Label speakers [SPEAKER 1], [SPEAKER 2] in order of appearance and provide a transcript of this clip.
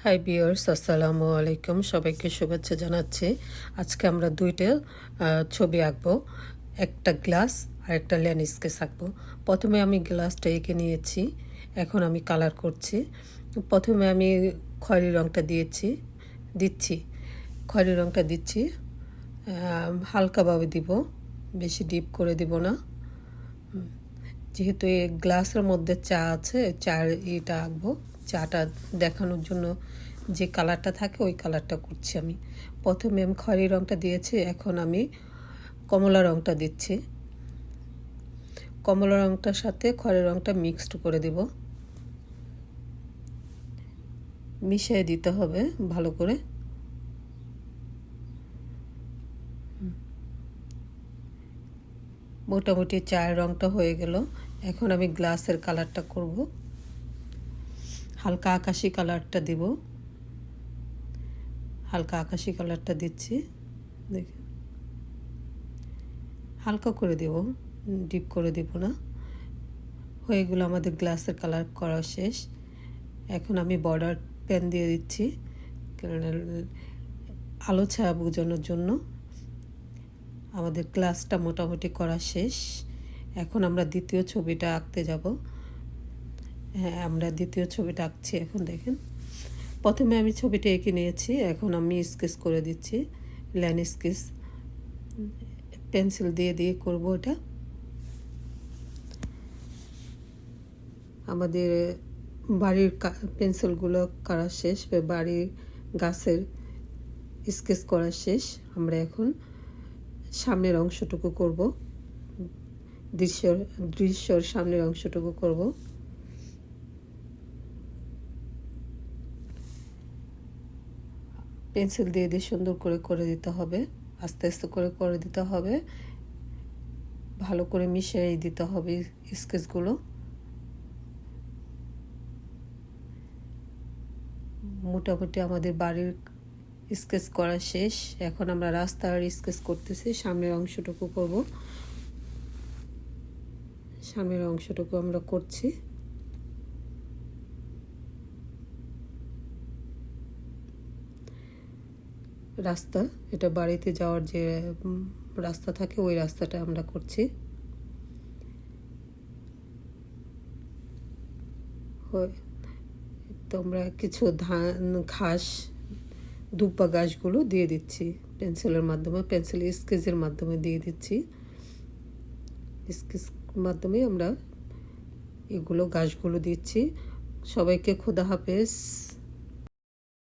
[SPEAKER 1] Hi viewers, আসসালামু আলাইকুম। সবাইকে শুভেচ্ছা জানাচ্ছি। আজকে আমরা দুইটা ছবি আঁকবো, একটা গ্লাস আর একটা ল্যান্ডস্কেপ আঁকবো। প্রথমে আমি গ্লাসটা এঁকে নিয়েছি, এখন আমি কালার করছি। প্রথমে আমি খয়েরি রঙটা দিচ্ছি খয়েরি রঙটা দিচ্ছি, হালকাভাবে দিব, বেশি ডিপ করে দিব না। যেহেতু এই গ্লাসের মধ্যে চা আছে, এটা আঁকবো। চাটা দেখানোর জন্য যে কালারটা থাকে ওই কালারটা করছি আমি। প্রথমে আমি খয়েরি রঙটা দিয়েছি, এখন আমি কমলা রঙটা দিচ্ছি। কমলা রঙটার সাথে খয়েরি রঙটা মিক্সড করে দেব, মিশিয়ে দিতে হবে ভালো করে। মোটামুটি চায়ের রঙটা হয়ে গেল। এখন আমি গ্লাসের কালারটা করব, হালকা আকাশি কালারটা দিব। হালকা আকাশি কালারটা দিচ্ছি, দেখুন হালকা করে দেব, ডিপ করে দেব না। হয়ে গেল আমাদের গ্লাসের কালার করা শেষ। এখন আমি বর্ডার পেন দিয়ে দিচ্ছি, কারণ আলো ছায়া বোঝানোর জন্য। আমাদের গ্লাসটা মোটামুটি করা শেষ। এখন আমরা দ্বিতীয় ছবিটা আঁকতে যাব। হ্যাঁ, আমরা দ্বিতীয় ছবিটা আঁকছি। এখন দেখেন, প্রথমে আমি ছবিটা এঁকে নিয়েছি, এখন আমি স্কেচ করে দিচ্ছি। ল্যান্ডস্কেপ পেন্সিল দিয়ে করব এটা। আমাদের বাড়ির পেন্সিলগুলো করা শেষ, বাড়ির গাছের স্কেচ করা শেষ। আমরা এখন সামনের অংশটুকু করব, দৃশ্যর সামনের অংশটুকু করব। পেন্সিল দিয়ে সুন্দর করে দিতে হবে, আস্তে আস্তে করে দিতে হবে, ভালো করে মিশিয়ে দিতে হবে স্কেচগুলো। মোটামুটি আমাদের বাড়ির স্কেচ করা শেষ। এখন আমরা রাস্তার স্কেচ করতেছি, সামনের অংশটুকু করব। সামনের অংশটুকু আমরা করছি। রাস্তা, এটা বাড়িতে যাওয়ার যে রাস্তা থাকে ওই রাস্তাটা আমরা করছি। তোমরা কিছু ঘাস, দুব্বা ঘাসগুলো দিয়ে দিচ্ছি পেন্সিলের মাধ্যমে, পেন্সিল স্কেচের মাধ্যমে দিয়ে দিচ্ছি। স্কেচ মাধ্যমে আমরা এগুলো ঘাসগুলো দিচ্ছি। সবাইকে খোদা হাফেজ।